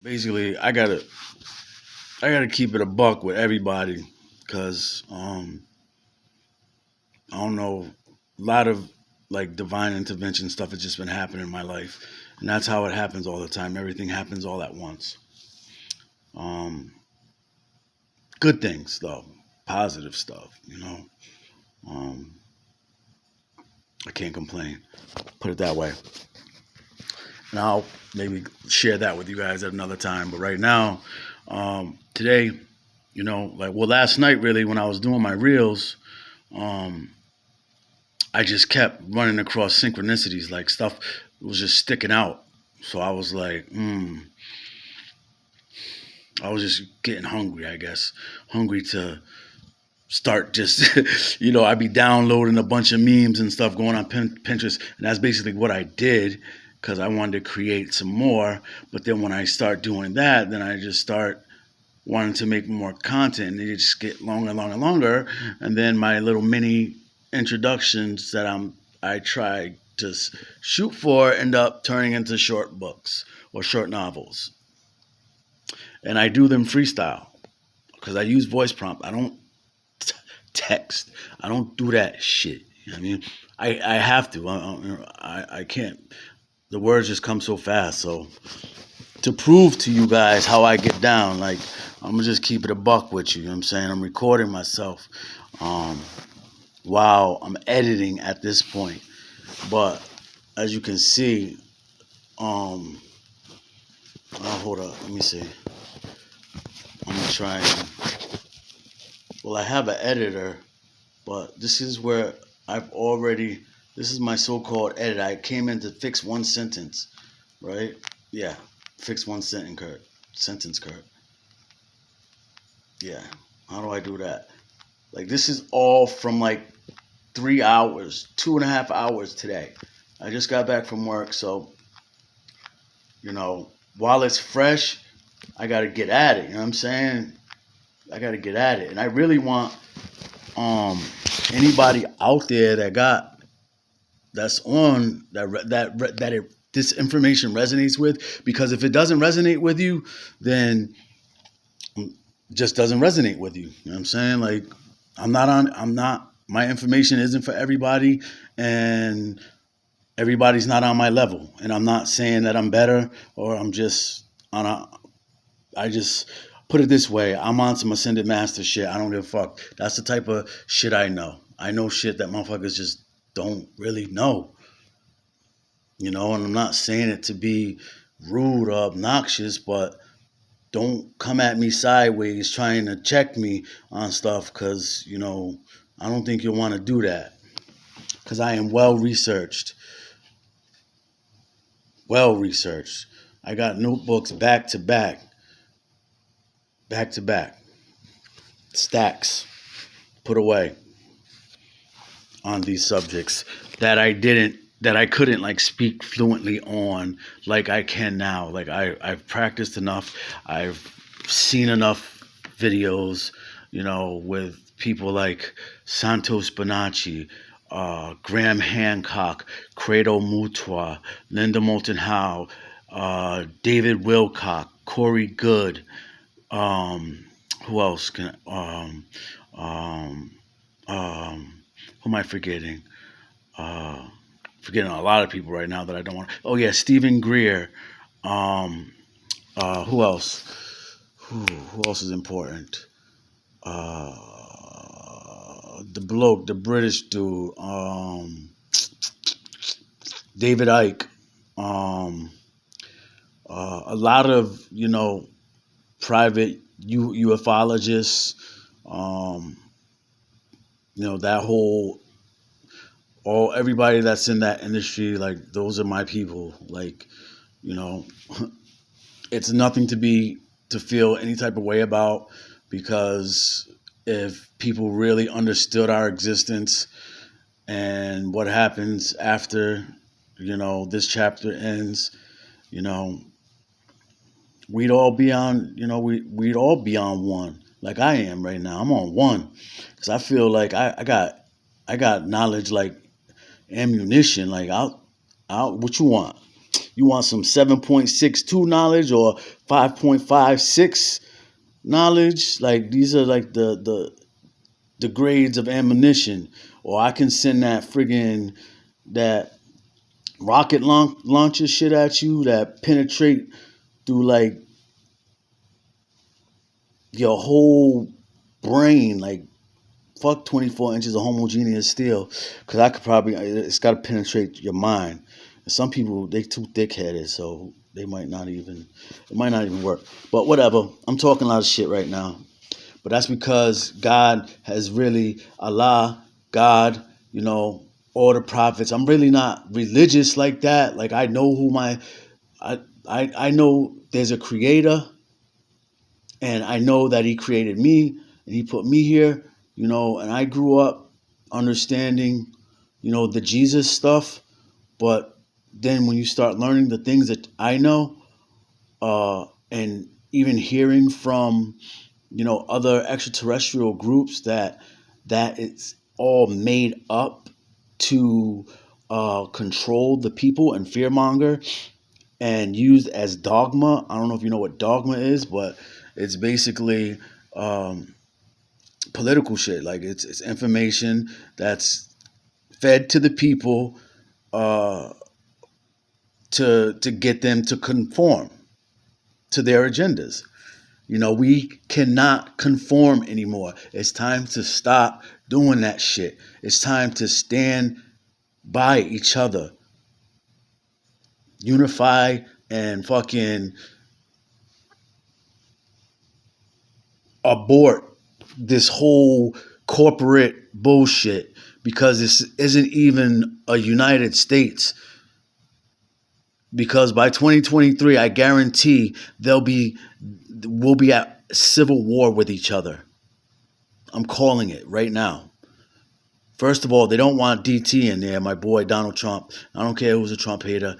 Basically, I gotta keep it a buck with everybody, because I don't know, a lot of like divine intervention stuff has just been happening in my life, and that's how it happens all the time. Everything happens all at once. Um, Good things though, positive stuff. Um, I can't complain. Put it that way. And I'll maybe share that with you guys at another time. But right now, today, last night really when I was doing my reels, um, I just kept running across synchronicities, like stuff was just sticking out. So I was like, I was just getting hungry, I guess. Hungry to start just, I'd be downloading a bunch of memes and stuff going on Pinterest. And that's basically what I did because I wanted to create some more. But then when I start doing that, then I just start wanting to make more content and they just get longer and longer and longer. And then my little mini introductions that I try to shoot for end up turning into short books or short novels. And I do them freestyle because I use voice prompt. I don't text. I don't do that shit. You know what I mean? I have to. I can't. The words just come so fast. So to prove to you guys how I get down, like I'm gonna just keep it a buck with you. You know what I'm saying? I'm recording myself um, while I'm editing at this point. But as you can see, hold up. Let me see. I'm gonna try and. Well, I have an editor, but this is where I've already. This is my so-called edit. I came in to fix one sentence, right? Yeah, fix one sentence, Kurt. Sentence, Kurt. Yeah. How do I do that? Like this is all from like 3 hours, 2.5 hours today. I just got back from work, so while it's fresh, I gotta get at it. You know what I'm saying? I gotta get at it, and I really want um anybody out there that's on this information resonates with, because if it doesn't resonate with you, then it just doesn't resonate with you. You know what I'm saying? Like I'm not my information isn't for everybody, and everybody's not on my level, and I'm not saying that I'm better or I'm just on a I just put it this way, I'm on some ascended master shit. I don't give a fuck. That's the type of shit I know. I know shit that motherfuckers just don't really know. And I'm not saying it to be rude or obnoxious, but don't come at me sideways trying to check me on stuff, because, I don't think you'll want to do that. Because I am well researched. Well researched. I got notebooks back to back, stacks put away on these subjects that I couldn't like speak fluently on like I can now. Like I've practiced enough. I've seen enough videos, with people like Santos Bonacci, Graham Hancock, Credo Mutwa, Linda Moulton Howe, David Wilcock, Corey Good, um, who else can um, who am I forgetting? Uh, Forgetting a lot of people right now that I don't want. Oh yeah, Stephen Greer. Um, who else? Who else is important? The bloke, the British dude, David Icke. Um, a lot of private ufologists. Um, that whole everybody that's in that industry, like those are my people. Like, you know, it's nothing to feel any type of way about, because if people really understood our existence and what happens after, this chapter ends, you know, we'd all be on, we'd all be on one. Like I am right now. I'm on one because I feel like I got knowledge like ammunition. Like I'll what you want? You want some 7.62 knowledge or 5.56 knowledge? Like these are like the grades of ammunition. Or I can send that friggin' that rocket launcher shit at you that penetrate through like your whole brain, like fuck 24 inches of homogeneous steel, because I could probably, it's got to penetrate your mind. And some people, they too thick-headed, so it might not even work. But whatever, I'm talking a lot of shit right now. But that's because God has really, Allah, God, all the prophets. I'm really not religious like that. Like I know I know there's a creator, and I know that he created me and he put me here, and I grew up understanding, the Jesus stuff. But then when you start learning the things that I know, and even hearing from, other extraterrestrial groups that it's all made up to control the people and fearmonger and used as dogma. I don't know if you know what dogma is, but it's basically political shit. Like it's information that's fed to the people to get them to conform to their agendas. We cannot conform anymore. It's time to stop doing that shit. It's time to stand by each other, unify, and fucking abort this whole corporate bullshit, because this isn't even a United States. Because by 2023, I guarantee we'll be at civil war with each other. I'm calling it right now. First of all, they don't want DT in there, my boy Donald Trump. I don't care who's a Trump hater.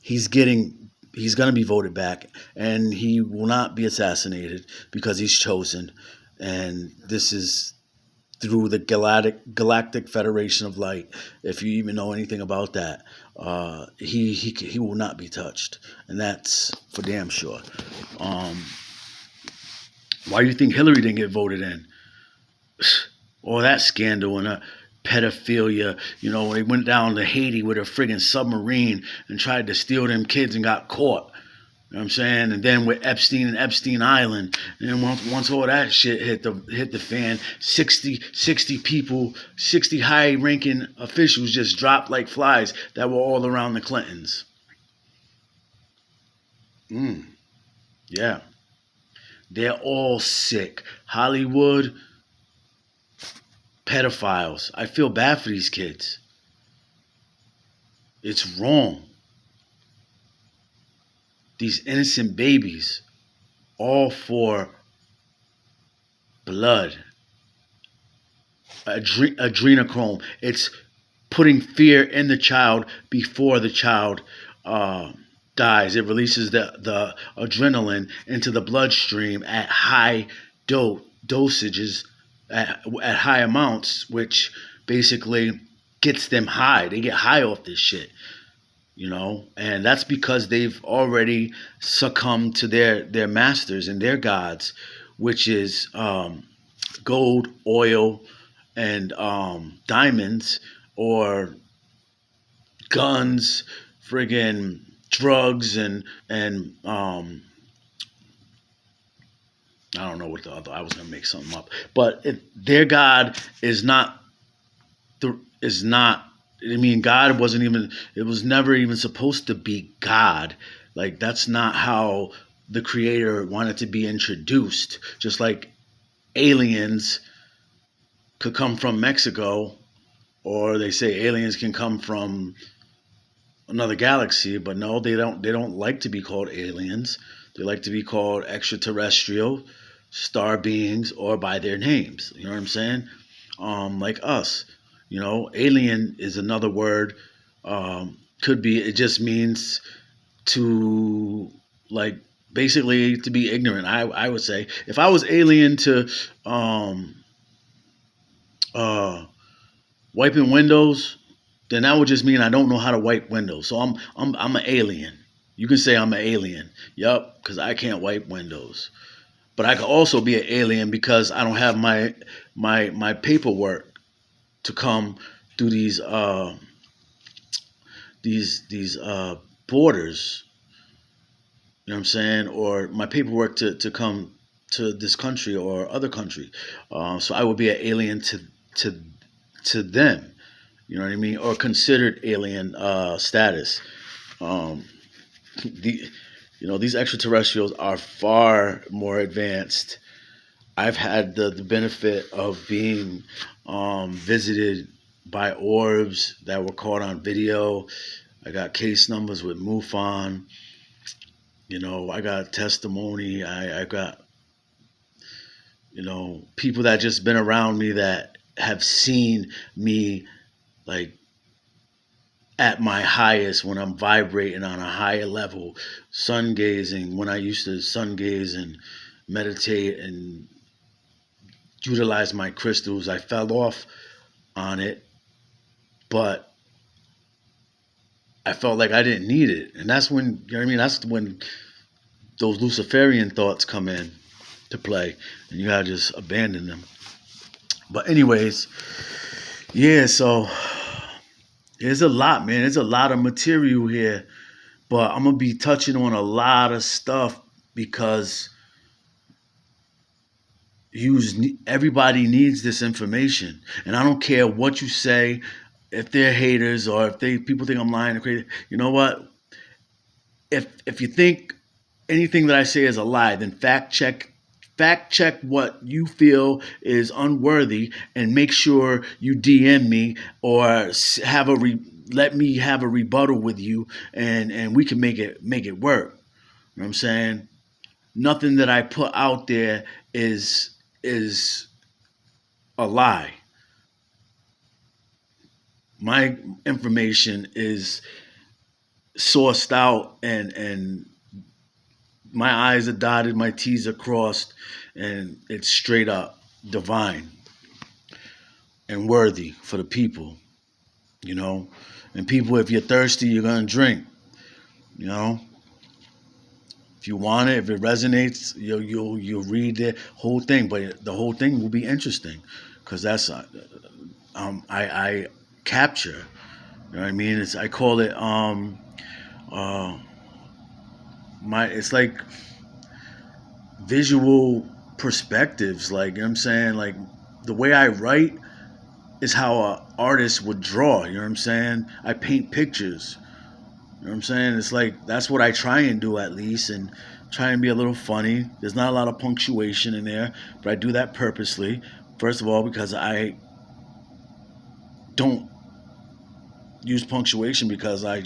He's going to be voted back, and he will not be assassinated because he's chosen. And this is through the Galactic Federation of Light. If you even know anything about that, he will not be touched, and that's for damn sure. Why do you think Hillary didn't get voted in? All that scandal and pedophilia. They went down to Haiti with a friggin' submarine and tried to steal them kids and got caught. You know what I'm saying? And then with Epstein and Epstein Island, and then once all that shit hit the fan, 60 people, 60 high-ranking officials just dropped like flies that were all around the Clintons. Yeah. They're all sick. Hollywood, pedophiles. I feel bad for these kids. It's wrong. These innocent babies, all for blood. Adrenochrome. It's putting fear in the child before the child dies. It releases the adrenaline into the bloodstream at high dosages, at high amounts, which basically gets them high. They get high off this shit. And that's because they've already succumbed to their masters and their gods, which is gold, oil, and diamonds, or guns, friggin' drugs, and I don't know what the other. I was gonna make something up, but their god is not. I mean, God wasn't even. It was never even supposed to be God. Like that's not how the Creator wanted to be introduced. Just like aliens could come from Mexico, or they say aliens can come from another galaxy, but no, they don't. They don't like to be called aliens. They like to be called extraterrestrial, star beings, or by their names. You know what I'm saying? Like us. Alien is another word. Could be, it just means to, like, basically to be ignorant. I would say if I was alien to wiping windows, then that would just mean I don't know how to wipe windows. So I'm an alien. You can say I'm an alien. Yup, because I can't wipe windows. But I could also be an alien because I don't have my paperwork to come through these borders. You know what I'm saying? Or my paperwork to come to this country or other country. So I would be an alien to to them. You know what I mean? Or considered alien status. Um, the these extraterrestrials are far more advanced. I've had the benefit of being visited by orbs that were caught on video. I got case numbers with MUFON. I got testimony. I got people that just been around me that have seen me like at my highest when I'm vibrating on a higher level, sun gazing when I used to sun gaze and meditate and utilize my crystals. I fell off on it, but I felt like I didn't need it. And that's when, you know what I mean? That's when those Luciferian thoughts come in to play and you gotta just abandon them. But anyways, yeah, so there's a lot, man. There's a lot of material here, but I'm gonna be touching on a lot of stuff because everybody needs this information, and I don't care what you say. If they're haters or if people think I'm lying or crazy, you know what? If you think anything that I say is a lie, then fact check what you feel is unworthy and make sure you DM me or let me have a rebuttal with you and we can make it work. You know what I'm saying? Nothing that I put out there is a lie. My information is sourced out and my I's are dotted, my T's are crossed, and it's straight up divine and worthy for the people, And people, if you're thirsty, you're gonna drink, If you want it, if it resonates, you'll read the whole thing, but the whole thing will be interesting because that's I capture. You know what I mean? I call it it's like visual perspectives, like, you know what I'm saying? Like the way I write is how an artist would draw, you know what I'm saying? I paint pictures. You know what I'm saying? It's like that's what I try and do at least, and try and be a little funny. There's not a lot of punctuation in there, but I do that purposely. First of all, because I don't use punctuation because I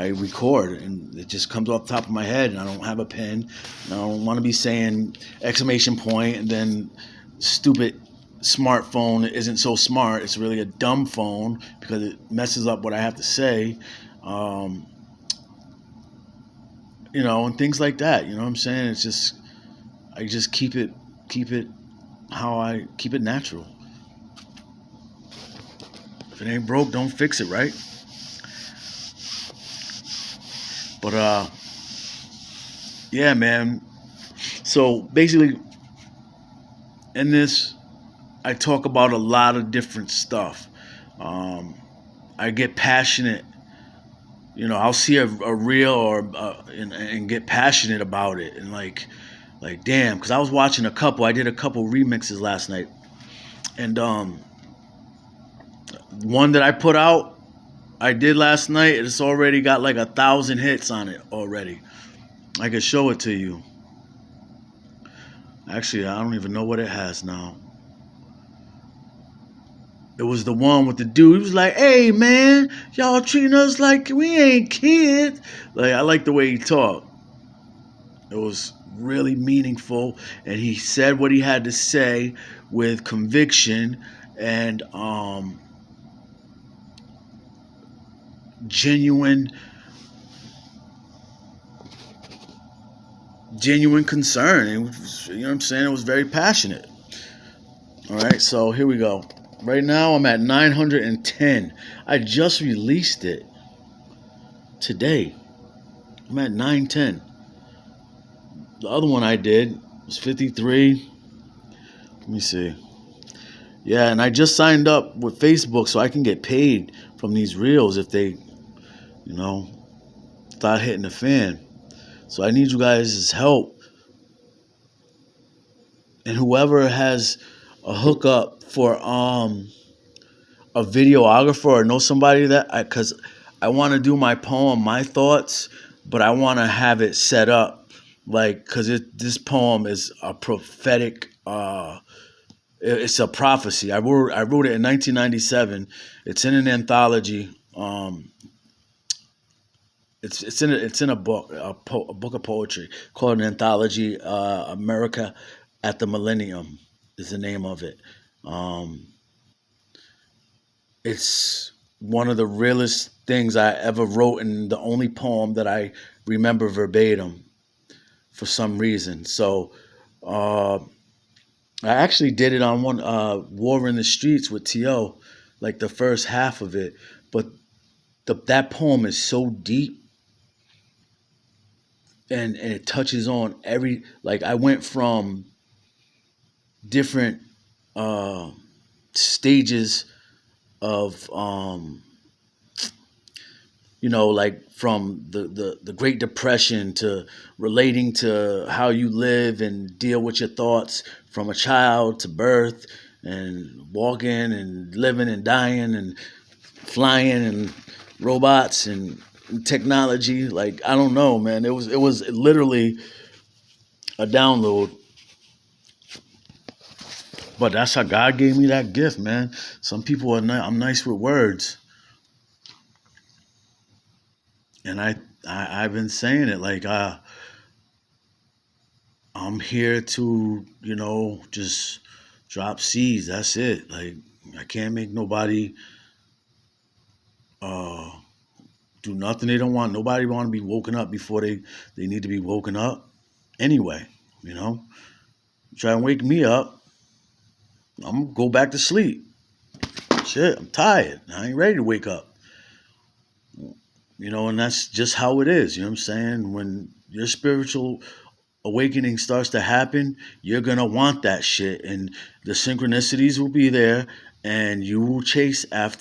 record and it just comes off the top of my head and I don't have a pen. And I don't want to be saying exclamation point and then stupid smartphone isn't so smart. It's really a dumb phone because it messes up what I have to say. And things like that. You know what I'm saying? It's just I just keep it how I keep it natural. If it ain't broke, don't fix it, right? But yeah, man. So basically, in this, I talk about a lot of different stuff. I get passionate. I'll see a reel and get passionate about it, and like damn, because I was watching I did a couple remixes last night, and one that I put out, I did last night, it's already got like 1,000 hits on it already. I could show it to you. Actually, I don't even know what it has now. It was the one with the dude. He was like, "Hey, man, y'all treating us like we ain't kids." Like, I like the way he talked. It was really meaningful, and he said what he had to say with conviction and genuine concern. You know what I'm saying? It was very passionate. All right, so here we go. Right now I'm at 910. I just released it today. I'm at 910. The other one I did was 53. Let me see. Yeah, and I just signed up with Facebook so I can get paid from these reels if they, you know, start hitting the fan. So I need you guys' help. And whoever has a hookup for a videographer or know somebody because I want to do my poem, my thoughts, but I want to have it set up like because this poem is a prophetic. It's a prophecy. I wrote it in 1997. It's in an anthology. It's in a book, a book of poetry called an anthology. America at the Millennium is the name of it. Um, it's one of the realest things I ever wrote, and the only poem that I remember verbatim for some reason. So uh, I actually did it on one War in the Streets with T.O., like the first half of it. But that poem is so deep, and it touches on every, like I went from different uh, stages of like from the Great Depression to relating to how you live and deal with your thoughts from a child to birth and walking and living and dying and flying and robots and technology. Like I don't know, man. It was literally a download. But that's how God gave me that gift, man. Some people are I'm nice with words, and I've been saying it like I'm here to just drop seeds. That's it. Like I can't make nobody uh do nothing they don't want. Nobody want to be woken up before they need to be woken up. Anyway, try and wake me up, I'm gonna go back to sleep. Shit, I'm tired. I ain't ready to wake up. And that's just how it is. You know what I'm saying? When your spiritual awakening starts to happen, you're gonna want that shit, and the synchronicities will be there, and you will chase after